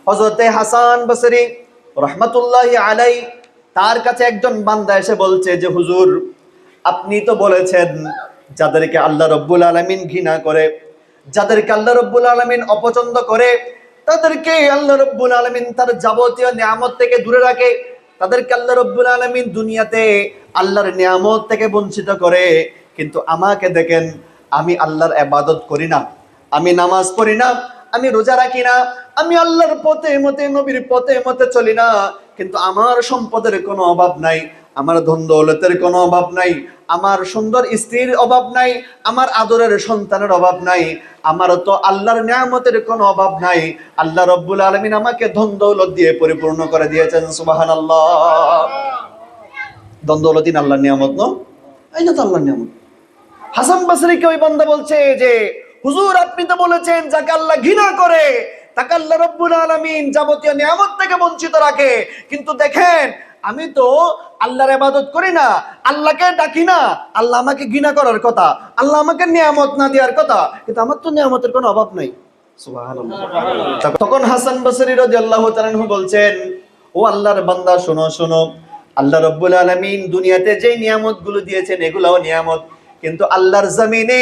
হযরতে হাসান বসরি রাহমাতুল্লাহি আলাইহি তার কাছে একজন বান্দা এসে বলছে যে হুজুর, আপনি তো বলেছেন যাদেরকে আল্লাহ রাব্বুল আলামিন ঘৃণা করে, যাদেরকে আল্লাহ রাব্বুল আলামিন অপছন্দ করে, তাদেরকে আল্লাহ রাব্বুল আলামিন তার যাবতীয় নিয়ামত থেকে দূরে রাখে, তাদেরকে আল্লাহ রাব্বুল আলামিন দুনিয়াতে আল্লাহর নিয়ামত থেকে বঞ্চিত করে। কিন্তু আমাকে দেখেন, আমি আল্লাহর ইবাদত করি না, আমি নামাজ পড়ি না, আমি রোজা রাখি না, আমি আল্লাহর পথে মতে নবীর পথে মতে চলি না, কিন্তু আমার সম্পদের কোনো অভাব নাই, আমার ধন দৌলতের কোনো অভাব নাই, আমার সুন্দর স্ত্রীর অভাব নাই, আমার আদরের সন্তানের অভাব নাই, আমার তো আল্লাহর নিয়ামতের কোনো অভাব নাই। আল্লাহ রাব্বুল আলামিন আমাকে ধন দৌলত দিয়ে পরিপূর্ণ করে দিয়েছেন। সুবহানাল্লাহ। ধন দৌলতই আল্লাহর নিয়ামত, না? এই না তো আল্লাহর নিয়ামত। হাসান বসরিকে ওই বান্দা বলছে যে হুজুর, আপনি তো বলেছেন যাকে আল্লাহ ঘৃণা করে তাকে আল্লাহ রাব্বুল আলামিন যাবতীয় নিয়ামত থেকে বঞ্চিত রাখে, কিন্তু দেখেন আমি তো আল্লাহর ইবাদত করি না, আল্লাহকে ডাকি না, আল্লাহ আমাকে ঘৃণা করার কথা, আল্লাহ আমাকে নিয়ামত না দেওয়ার কথা, কিন্তু আমার তো নিয়ামতের কোনো অভাব নাই। সুবহানাল্লাহ। তখন হাসান বসরি রাদিয়াল্লাহু তাআলা আনহু বলছেন, ও আল্লাহর বান্দা, শোনো শোনো, আল্লাহ রাব্বুল আলামিন দুনিয়াতে যে নিয়ামতগুলো দিয়েছেন এগুলোও নিয়ামত, কিন্তু আল্লাহর জমিনে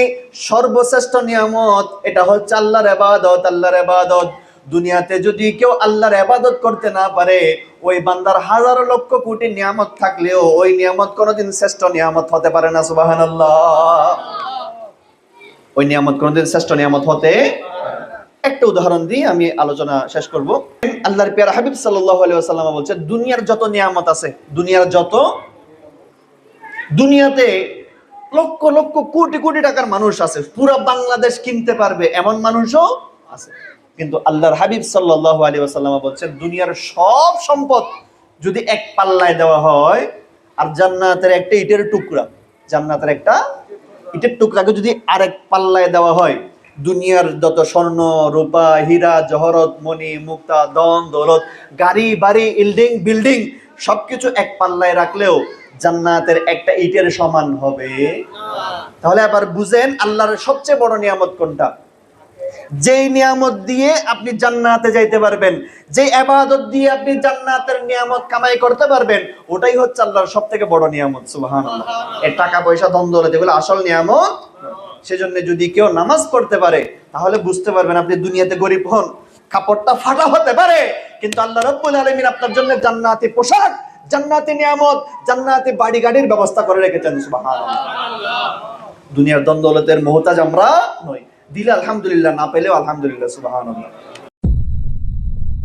সর্বশ্রেষ্ঠ নিয়ামত এটা হচ্ছে আল্লাহর ইবাদত। আল্লাহর ইবাদত দুনিয়াতে যদি কেউ আল্লাহর ইবাদত করতে না পারে, ওই বান্দার হাজার লক্ষ কোটি নিয়ামত থাকলেও ওই নিয়ামত কোনোদিন শ্রেষ্ঠ নিয়ামত হতে পারে না। সুবহানাল্লাহ। ওই নিয়ামত কোনোদিন শ্রেষ্ঠ নিয়ামত হতে। একটা উদাহরণ দিয়ে আমি আলোচনা শেষ করব। আল্লাহর প্যারা হাবিব সাল্লাল্লাহু আলাইহি ওয়াসাল্লাম বলছেন, দুনিয়ার যত নিয়ামত আছে, দুনিয়াতে লক্ষ লক্ষ কোটি কোটি টাকার মানুষ আছে, পুরো বাংলাদেশ কিনতে পারবে এমন মানুষও আছে, কিন্তু আল্লাহর হাবিব সাল্লাল্লাহু আলাইহি ওয়াসাল্লাম বলছেন, দুনিয়ার সব সম্পদ যদি এক পাল্লায় দেওয়া হয় আর জান্নাতের একটা ইটের টুকরাকে যদি আরেক পাল্লায় দেওয়া হয়, দুনিয়ার যত স্বর্ণ রূপা হীরা জহরত মণি মুক্তা ধন দৌলত গাড়ি বাড়ি বিল্ডিং সবকিছু এক পাল্লায় রাখলেও জান্নাতের একটা ইটের সমান হবে। তাহলে আবার বুঝেন আল্লাহর সবচেয়ে বড় নিয়ামত কোনটা? যেই নিয়ামত দিয়ে আপনি জান্নাতে যাইতে পারবেন, যে ইবাদত দিয়ে আপনি জান্নাতের নিয়ামত কামাই করতে পারবেন, ওটাই হচ্ছে আল্লাহর সবথেকে বড় নিয়ামত। সুবহানাল্লাহ। এই টাকা পয়সা ধন দৌলত এগুলো আসল নিয়ামত। সেজন্য যদি কেউ নামাজ পড়তে পারে তাহলে বুঝতে পারবেন, আপনি দুনিয়াতে গরিব হন, কাপড়টা ফাটা হতে পারে, কিন্তু আল্লাহ রাব্বুল আলামিন আপনার জন্য জান্নাতি পোশাক, জান্নাতি নিয়ামত, জান্নাতি বাড়ি গাড়ির ব্যবস্থা করে রেখেছেন। সুবহানাল্লাহ। দুনিয়ার ধন দৌলতের মুহতাজ আমরা নই, দিলে আলহামদুলিল্লাহ, না পেলেও আলহামদুলিল্লাহ। সুবহানাল্লাহ।